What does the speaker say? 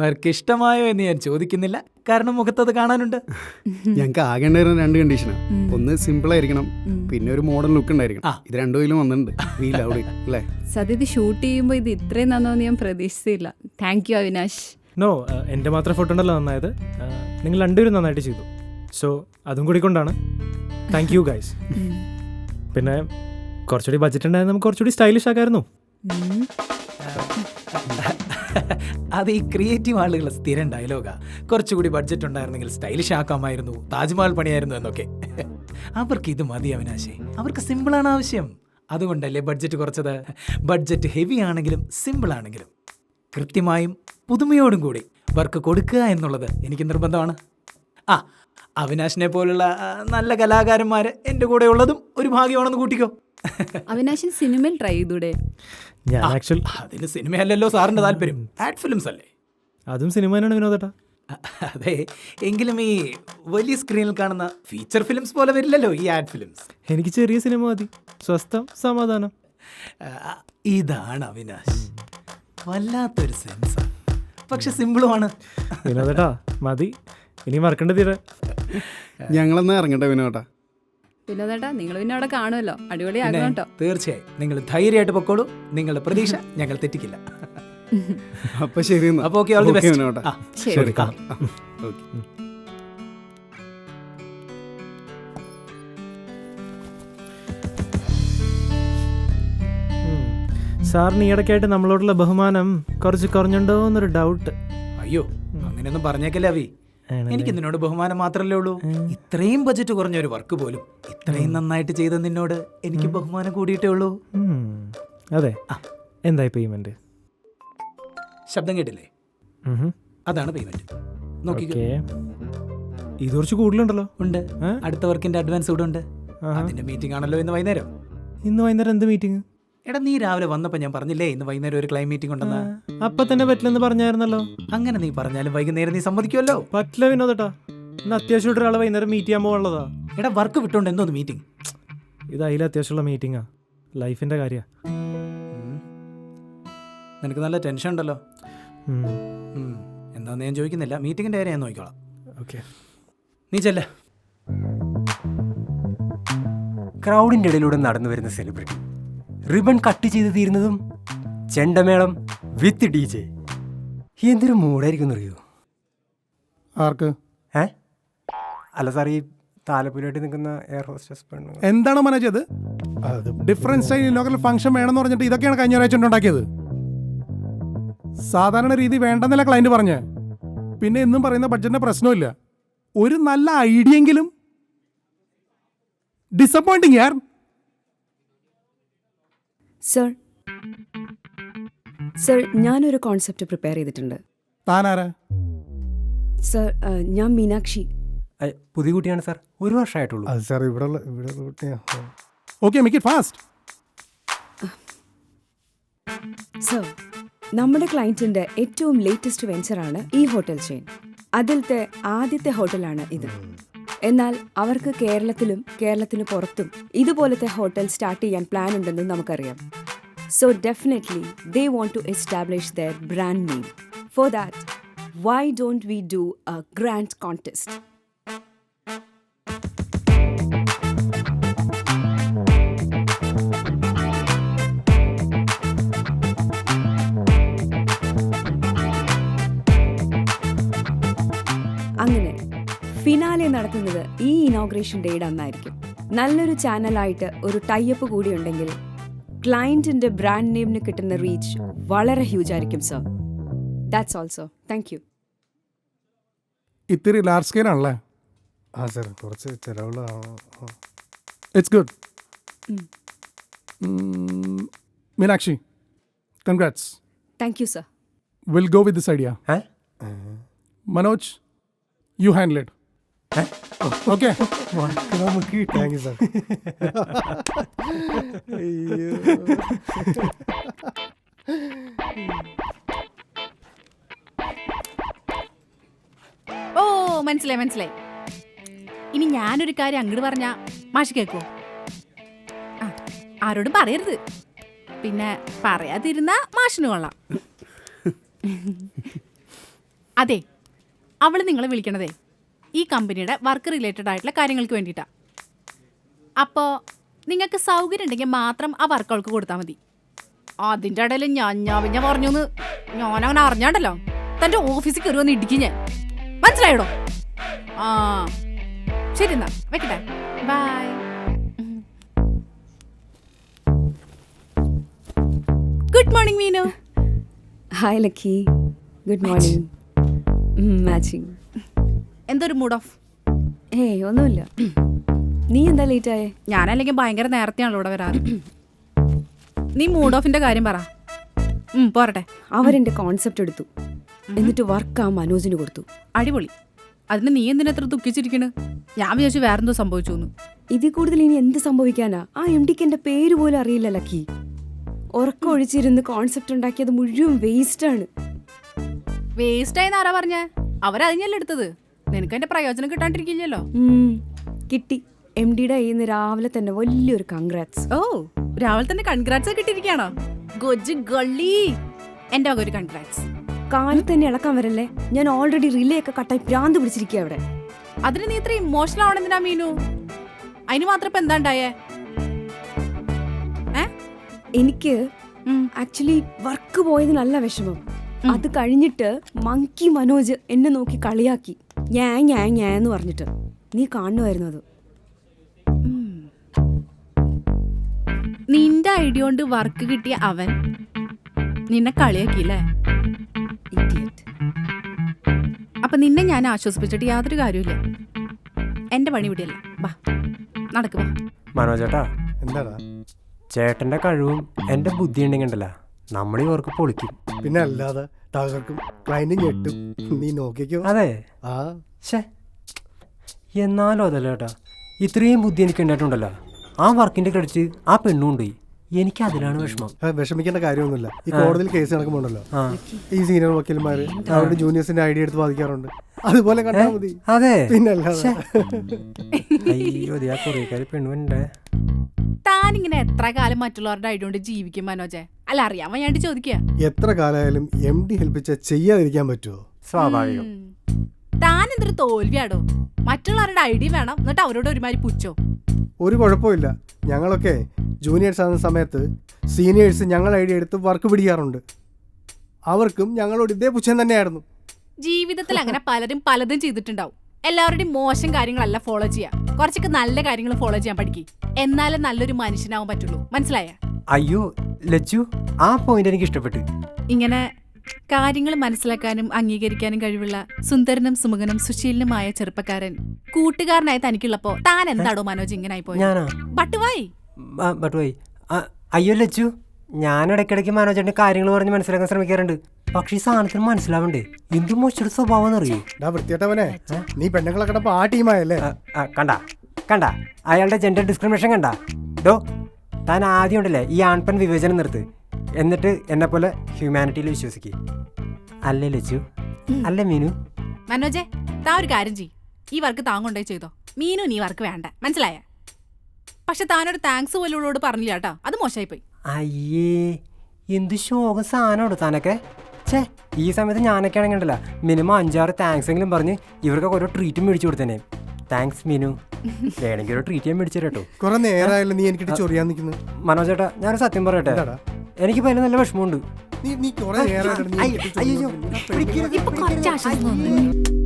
അവർക്ക് ഇഷ്ടമായോ എന്ന് ഞാൻ ചോദിക്കുന്നില്ല, കാരണം മുഖത്തത് കാണാനുണ്ട്. ഞങ്ങൾക്ക് ആകെ ഉണ്ടായിരുന്ന 2 കണ്ടീഷനാണ്. ഒന്ന് സിമ്പിൾ ആയിരിക്കണം, പിന്നെ ഒരു മോഡേൺ ലുക്ക് ഉണ്ടായിരിക്കണം. ഇത് രണ്ടും വന്നിട്ടുണ്ട്. അല്ലേ സത്യത്തിൽ ഷൂട്ട് ചെയ്യുമ്പോൾ ഇത് ഇത്രയും നന്നോന്ന് ഞാൻ പ്രതീക്ഷിച്ചില്ല. Thank you Avinash. നോ, എൻ്റെ മാത്രം ഫോട്ടോ ഉണ്ടല്ലോ നന്നായത്. നിങ്ങൾ രണ്ടുപേരും നന്നായിട്ട് ചെയ്തു. സോ അതും കൂടി കൊണ്ടാണ്. Thank you guys. പിന്നെ കുറച്ചുകൂടി ബഡ്ജറ്റ് ഉണ്ടായിരുന്നു, നമുക്ക് കുറച്ചുകൂടി സ്റ്റൈലിഷ് ആക്കായിരുന്നു. അത് ഈ ക്രിയേറ്റീവ് ആളുകൾ സ്ഥിരം ഡയലോഗാ. കുറച്ചുകൂടി ബഡ്ജറ്റ് ഉണ്ടായിരുന്നെങ്കിൽ സ്റ്റൈലിഷ് ആക്കാമായിരുന്നു, താജ്മഹൽ പണിയായിരുന്നു എന്നൊക്കെ. അവർക്ക് ഇത് മതി അവിനാശേ, അവർക്ക് സിമ്പിളാണ് ആവശ്യം. അതുകൊണ്ടല്ലേ ബഡ്ജറ്റ് കുറച്ചത്. ബഡ്ജറ്റ് ഹെവി ആണെങ്കിലും സിമ്പിൾ ആണെങ്കിലും കൃത്യമായും പുതുമയോടും കൂടി വർക്ക് കൊടുക്കുക എന്നുള്ളത് എനിക്ക് നിർബന്ധമാണ്. അവിനാശിനെ പോലുള്ള നല്ല കലാകാരന്മാർ എൻ്റെ കൂടെ ഉള്ളതും ഒരു ഭാഗ്യമാണെന്ന് കൂട്ടിക്കോ. അവിനാശിന് സിനിമയിൽ ട്രൈ ചെയ്തൂടെ? ഞാൻ ആക്ച്വലി അതിന് സിനിമയല്ലല്ലോ സാറിൻ്റെ താല്പര്യം, ആഡ് ഫിലിംസ് അല്ലേ? അതും സിനിമ തന്നെയാണ് വിനോദേട്ടാ. അതെ, എങ്കിലും ഈ വലിയ സ്ക്രീനിൽ കാണുന്ന ഫീച്ചർ ഫിലിംസ് പോലെ വരില്ലല്ലോ ഈ ആഡ് ഫിലിംസ്. എനിക്ക് ചെറിയ സിനിമ മതി, സ്വസ്ഥം, സമാധാനം. ഇതാണ് അവിനാശ്, വല്ലാത്തൊരു സെൻസാണ്, പക്ഷെ സിമ്പിളുമാണ്. വിനോദേട്ടാ മതി, ഇനി മറക്കേണ്ട തീരെ. ഞങ്ങളെന്നാ ഇറങ്ങട്ടെ വിനോദേട്ടാ. വിനോദേട്ടാ നിങ്ങൾ പിന്നെ അവിടെ കാണുമല്ലോ, അടിപൊളിയാകണം കേട്ടോ. തീർച്ചയായും നിങ്ങൾ ധൈര്യമായിട്ട് പൊക്കോളൂ, നിങ്ങളുടെ പ്രതീക്ഷ ഞങ്ങൾ തെറ്റിക്കില്ല. അപ്പൊ ശരി, അപ്പൊ ഓക്കെ, ഓൾ ദി ബെസ്റ്റ്. വിനോദേട്ടാ. ശരി. സാറിന് ഈയിടയ്ക്കായിട്ട് നമ്മളോടുള്ള ബഹുമാനം കുറച്ച് കുറഞ്ഞുണ്ടോ എന്നൊരു ഡൗട്ട്. അയ്യോ, അങ്ങനെയൊന്നും പറഞ്ഞേക്കല്ലേ അവി. എനിക്ക് നിന്നോട് ബഹുമാനം മാത്രമല്ലേ ഉള്ളൂ. ഇത്രയും ബജറ്റ് കുറഞ്ഞ ഒരു വർക്ക് പോലും ഇത്രയും നന്നായിട്ട് ചെയ്ത നിന്നോട് എനിക്ക് ബഹുമാനം കൂടിയിട്ടേ ഉള്ളൂ. അതെ, എന്തായി പേയ്മെന്റ്? ശബ്ദം കേട്ടില്ലേ? അതാണ് പേയ്മെന്റ്. നോക്കിക്കോ, ഇത് കുറച്ച് കൂടുതലുണ്ടല്ലോ. ഉണ്ട്, അടുത്ത വർക്കിന്റെ അഡ്വാൻസ് ഇവിടെ ഉണ്ട്. അതിന്റെ മീറ്റിംഗ് ആണല്ലോ ഇന്ന് വൈകുന്നേരം. ഇന്ന് വൈകുന്നേരം എന്ത് മീറ്റിംഗ്? എടാ, നീ രാവിലെ വന്നപ്പോ ഞാൻ പറഞ്ഞില്ലേ ഇന്ന് വൈകുന്നേരം ഒരു ക്ലൈം മീറ്റിംഗ് ഉണ്ടെന്ന്. അപ്പൊ തന്നെ പറ്റില്ലെന്ന് പറഞ്ഞായിരുന്നല്ലോ. അങ്ങനെ നീ പറഞ്ഞാലും വൈകുന്നേരം നീ സമ്മതിക്കുമല്ലോ. പറ്റില്ല വിനോദേട്ടാ, ഇന്ന് അത്യാവശ്യമായിട്ട് ഒരാളെ വൈകുന്നേരം മീറ്റ് ചെയ്യാൻ പോകാനുള്ളതാ. എടാ, വർക്ക് വിട്ടോണ്ട് എന്തോന്ന് മീറ്റിംഗ്? ഇത് അതിൽ അത്യാവശ്യമുള്ള മീറ്റിംഗാ, ലൈഫിന്റെ കാര്യ. നിനക്ക് നല്ല ടെൻഷൻ ഉണ്ടല്ലോ. എന്താന്ന് ഞാൻ ചോദിക്കുന്നില്ല, മീറ്റിംഗിന്റെ കാര്യം ഞാൻ നോക്കിക്കോളാം. ഓക്കെ, നീ ചെല്ല. ക്രൗഡിന്റെ ഇടയിലൂടെ നടന്നു വരുന്ന സെലിബ്രിറ്റി, റിബൺ കട്ട് ചെയ്ത് തീരുന്നതും ചെണ്ടമേളം വിത്ത് DJ. എന്തൊരു മൂടായിരിക്കും അറിയോ? ആർക്ക്? അല്ല സാർ, ഈ താലപ്പൊലിയായിട്ട് നിൽക്കുന്ന എയർ ഹോസ്റ്റസ് പെണ്ണ് എന്താണ് മനോജ് അത്? ഡിഫറൻറ്റ് സ്റ്റൈൽ ലോക്കൽ ഫംഗ്ഷൻ വേണമെന്ന് പറഞ്ഞിട്ട് ഇതൊക്കെയാണ് കഴിഞ്ഞ ഒരാഴ്ച ഉണ്ടാക്കിയത്. സാധാരണ രീതി വേണ്ടെന്നല്ല ക്ലയന്റ് പറഞ്ഞ്. പിന്നെ എന്നും പറയുന്ന ബഡ്ജറ്റിന്റെ പ്രശ്നമില്ല, ഒരു നല്ല ഐഡിയ എങ്കിലും. ഡിസപ്പോയിന്റിങ് യാർ. സർ ഞാനൊരു കോൺസെപ്റ്റ് പ്രിപ്പയർ ചെയ്തിട്ടുണ്ട്. താനാരാ? സർ ഞാൻ മീനാക്ഷി. പുതിയ കുട്ടിയാണ് സാർ, 1 വർഷമായിട്ടുള്ളൂ. സാർ ഇവിടെ okay, make it fast. Sir, നമ്മുടെ ക്ലയൻറ്റിന്റെ ഏറ്റവും ലേറ്റസ്റ്റ് വെഞ്ചറാണ് ഈ ഹോട്ടൽ ചെയിൻ. അതിലത്തെ ആദ്യത്തെ ഹോട്ടലാണ് ഇത്. എന്നാൽ അവർക്ക് കേരളത്തിന് പുറത്തും ഇതുപോലത്തെ ഹോട്ടൽ സ്റ്റാർട്ട് ചെയ്യാൻ പ്ലാൻ ഉണ്ടെന്ന് നമുക്കറിയാം. So definitely they want to establish their brand name. For that, why don't we do a grand contest? അങ്ങനെ ഫിനാലെ നടത്തുന്നത് ഈ ഇനോഗ്രേഷൻ ഡേയുടെ അന്നായിരിക്കും. നല്ലൊരു ചാനലായിട്ട് ഒരു ടൈപ്പ് കൂടി ഉണ്ടെങ്കിൽ ക്ലയന്റിന്റെ ബ്രാൻഡ് നെയിമിന് കിട്ടുന്ന റീച്ച് വളരെ ഹ്യൂജ് ആയിരിക്കും sir. That's also. Thank you. ഇത്തിരി ലാർജ് സ്കെയിൽ ആണല്ലേ? സർ, കുറച്ച് ചിലവുകളാണ്. It's good. Meenakshi, congrats. Thank you sir. Will go with this idea. Manoj, you handle it. Okay, നമുക്ക് താങ്ക് യു സർ. ഓ, മനസ്സിലായി. ഇനി ഞാനൊരു കാര്യം അങ്ങോട്ട് പറഞ്ഞ മാഷ് കേൾക്കുമോ? ആരോടും പറയരുത്, പിന്നെ പറയാതിരുന്ന മാഷിന് കൊള്ളാം. അതെ, അവള് നിങ്ങളെ വിളിക്കണതേ ഈ കമ്പനിയുടെ വർക്ക് റിലേറ്റഡ് ആയിട്ടുള്ള കാര്യങ്ങൾക്ക് വേണ്ടിയിട്ടാണ്. അപ്പോൾ നിങ്ങൾക്ക് സൗകര്യം ഉണ്ടെങ്കിൽ മാത്രം ആ വർക്ക് അവൾക്ക് കൊടുത്താൽ മതി. അതിൻ്റെ ഇടയിൽ ഞാൻ പറഞ്ഞു എന്ന് ഞാനങ്ങനെ അറിഞ്ഞാണ്ടല്ലോ തൻ്റെ ഓഫീസിൽ കയറി വന്ന് ഇടിക്കും ഞാൻ. മനസ്സിലായടോ? ആ ശരി, എന്നാ വെക്കട്ടെ. Bye. Good morning Meenu. Hi Lucky, good morning. Matching. എന്തൊരു മൂഡ് ഓഫ്? ഏയ് ഒന്നുമില്ല. നീ എന്താ ലേറ്റ് ആയേ? ഞാനല്ലെങ്കിൽ ഭയങ്കര നേരത്തെയാണല്ലോ ഇവിടെ വരാറ്. നീ മൂഡ് ഓഫിന്റെ കാര്യം പറ. പോരട്ടെ. അവരെന്റെ കോൺസെപ്റ്റ് എടുത്തു, എന്നിട്ട് വർക്ക് ആ മനോജിന് കൊടുത്തു. അടിപൊളി. അതിന് നീ എന്തിനെത്ര ദുഃഖിച്ചിരിക്കണ്? ഞാൻ വിചാരിച്ചു വേറെന്തോ സംഭവിച്ചു. ഇതിൽ കൂടുതൽ ഇനി എന്ത് സംഭവിക്കാനാ? ആ എം ഡിക്ക് എന്റെ പേര് പോലും അറിയില്ല ലക്കി. ഉറക്കം ഒഴിച്ചിരുന്ന് കോൺസെപ്റ്റ് ഉണ്ടാക്കിയത് മുഴുവൻ വേസ്റ്റ് ആണ്. വേസ്റ്റ് ആയെന്ന് ആരാ പറഞ്ഞ? അവരതിഞ്ഞല്ലേ എടുത്തത്. നിനക്ക് അതിന്റെ പ്രയോജനം കിട്ടാണ്ടിരിക്കില്ലല്ലോ. കിട്ടി. എം ഡിയുടെ കയ്യിൽ നിന്ന് രാവിലെ തന്നെ വലിയൊരു കൺഗ്രാറ്റ്സ്. ഓ, രാവിലെ തന്നെ കൺഗ്രാറ്റ്സ് കിട്ടിയിരിക്കുകയാണോ? ഗൊജ്ജ് ഗള്ളി. എന്റെ വക ഒരു കൺഗ്രാറ്റ്സ്. കാലിൽ തന്നെ ഇളക്കാൻ വരല്ലേ? ഞാൻ ഓൾറെഡി റിലേ ഒക്കെ കട്ടായി ഭ്രാന്ത് പിടിച്ചിരിക്കുക അവിടെ. അതിന് നീ ഇത്ര ഇമോഷണൽ ആവണെന്തിനാ മീനു? അതിന് മാത്രം ഇപ്പൊ എന്താ ഉണ്ടായേ? എനിക്ക് ആക്ച്വലി വർക്ക് പോയതിനല്ല വിഷമം. അത് കഴിഞ്ഞിട്ട് മങ്കി മനോജ് എന്നെ നോക്കി കളിയാക്കി, ഞാൻ പറഞ്ഞിട്ട്. നീ കാണുമായിരുന്നു അത്. നിന്റെ ഐഡിയ കൊണ്ട് വർക്ക് കിട്ടിയ അവൻ നിന്നെ കളിയാക്കിയില്ലേ? അപ്പൊ നിന്നെ ഞാൻ ആശ്വസിപ്പിച്ചിട്ട് യാതൊരു കാര്യമില്ല. എന്റെ പണി ഇവിടെയല്ല. വാ, നടക്ക് വാ. മനോജേട്ടാ, എന്താടാ? ചേട്ടന്റെ കഴിവും എന്റെ ബുദ്ധി ഉണ്ടെങ്കിണ്ടല്ല നമ്മളീ വർക്ക് പൊളിക്കും. പിന്നെ അല്ലാതെ തകർക്കും, ക്ലയന്റും ഞെട്ടും. നീ നോക്കിക്കോ. അതെ. ആ ഷേ, എന്നാലും അതല്ല ചേട്ടാ, ഇത്രയും ബുദ്ധി എനിക്ക് ഉണ്ടായിട്ടുണ്ടല്ലോ. ആ വർക്കിന്റെ ക്രെഡിറ്റ് ആ പെണ്ണുണ്ട്. എനിക്ക് അതിലാണ് വിഷമം. വിഷമിക്കേണ്ട കാര്യമൊന്നുമില്ല. ഈ കോടതിയിൽ കേസ് നടക്കുമ്പോണ്ടല്ലോ, ഈ സീനിയർ വക്കീൽമാര് അവരുടെ ജൂനിയേഴ്സിന്റെ ഐഡിയ എടുത്ത് ബാധിക്കാറുണ്ട്. അതുപോലെ കണ്ടാ മതി. അതെ. പിന്നല്ലാതെ. അയ്യോ, ആ കുറേക്കാര് പെണ്ണുണ്ടേ. താനിങ്ങനെ എത്ര കാലം മറ്റുള്ളവരുടെ ഐഡിയ കൊണ്ട് ജീവിക്കും മനോജെ? അല്ല, അറിയാൻ വയ്യാണ്ട് ചോദിക്കുക. എത്ര കാലമായാലും എം ഡി ഹെൽപ്പിച്ച ചെയ്യാതിരിക്കാൻ പറ്റുമോ? സ്വാഭാവികം. താൻ എന്തൊരു തോൽവിയാടോ? മറ്റുള്ളവരുടെ ഐഡിയ വേണം, എന്നിട്ട് അവരോട് ഒരുമാതിരി പുച്ഛോ? ഒരു കുഴപ്പമില്ല. ഞങ്ങളൊക്കെ ജൂനിയേഴ്സ് ആകുന്ന സമയത്ത് സീനിയേഴ്സ് ഞങ്ങൾ ഐഡിയ എടുത്ത് വർക്ക് പിടിക്കാറുണ്ട്. അവർക്കും ഞങ്ങളോട് ഇതേ പുച്ഛം തന്നെയായിരുന്നു. ജീവിതത്തിൽ അങ്ങനെ പലരും പലതും ചെയ്തിട്ടുണ്ടാവും. എല്ലാവരുടെയും മോശം കാര്യങ്ങളല്ല ഫോളോ ചെയ്യാം. കുറച്ചൊക്കെ നല്ല കാര്യങ്ങൾ ഫോളോ ചെയ്യാൻ പഠിക്കും. എന്നാലേ നല്ലൊരു മനുഷ്യനാവാൻ പറ്റുള്ളൂ. മനസ്സിലായ? അയ്യോ ലച്ചു, ആ പോയിന്റ് എനിക്ക് ഇഷ്ടപ്പെട്ടു. ഇങ്ങനെ കാര്യങ്ങൾ മനസ്സിലാക്കാനും അംഗീകരിക്കാനും കഴിവുള്ള സുന്ദരനും സുമുഖനും സുശീലനുമായ ചെറുപ്പക്കാരൻ കൂട്ടുകാരനായി തനിക്കുള്ളപ്പോ താൻ എന്താടോ മനോജ് ഇങ്ങനെ ആയിപ്പോയി? ഞാനാ? ബട്ടുവായി. അയ്യോ ലച്ചു, ഞാൻ ഇടയ്ക്കിടയ്ക്ക് മനോജന്റെ കാര്യങ്ങൾ പറഞ്ഞ് മനസ്സിലാക്കാൻ ശ്രമിക്കാറുണ്ട്. പക്ഷെ ഈ സാധനത്തിന് മനസ്സിലാവണ്ടേ എന്ത് മോശയുടെ സ്വഭാവം അറിയൂ. വൃത്തിയേട്ടവനെ, നീ പെണ്ണുങ്ങളെ കിടപ്പോ ആ ടീമായല്ലേ? കണ്ട അയാളുടെ ജെൻഡർ ഡിസ്ക്രിമിനേഷൻ കണ്ട. ഡോ, താൻ ആദ്യം ഉണ്ടല്ലേ ഈ ആൺപെൺ വിവേചനം നിർത്ത്. എന്നിട്ട് എന്നെ പോലെ ഹ്യൂമാനിറ്റിയിൽ വിശ്വസിക്കുക. അല്ലേ ലച്ചു? അല്ലേ മീനു? മനോജെ, താ ഒരു കാര്യം ചെയ്യ്. ഈ വർക്ക് താൻ കൊണ്ടുപോയി ചെയ്തോ. മീനു നീ വർക്ക് വേണ്ട. മനസ്സിലായ? പക്ഷെ താനൊരു താങ്ക്സ് പോലുള്ളോട് പറഞ്ഞില്ല കേട്ടോ. അത് മോശമായി പോയി. അയ്യേ, എന്ത് ശോകം സാധനമാണ് താനൊക്കെ. ഛേ, ഈ സമയത്ത് ഞാനൊക്കെ ആണെങ്കിലല്ല മിനിമം 5-6 താങ്ക്സ് എങ്കിലും പറഞ്ഞ് ഇവർക്കൊക്കെ ഓരോ ട്രീറ്റും മേടിച്ചു കൊടുത്തേനെ. താങ്ക്സ് മീനു. വേണമെങ്കിൽ ഒരു ട്രീറ്റ് ഞാൻ മേടിച്ചു കേട്ടോ. കുറെ നേരമായല്ലോ നീ എനിക്ക് ചൊറിയാൻ നിൽക്കുന്നു. മനോജേട്ടാ, ഞാനൊരു സത്യം പറയട്ടെ, എനിക്കിപ്പോ അതിന് നല്ല വിഷമമുണ്ട്. നീ കുറെ നേരം ഇപ്പൊ കുറച്ച് ആശ്വാസം തോന്നുന്നു.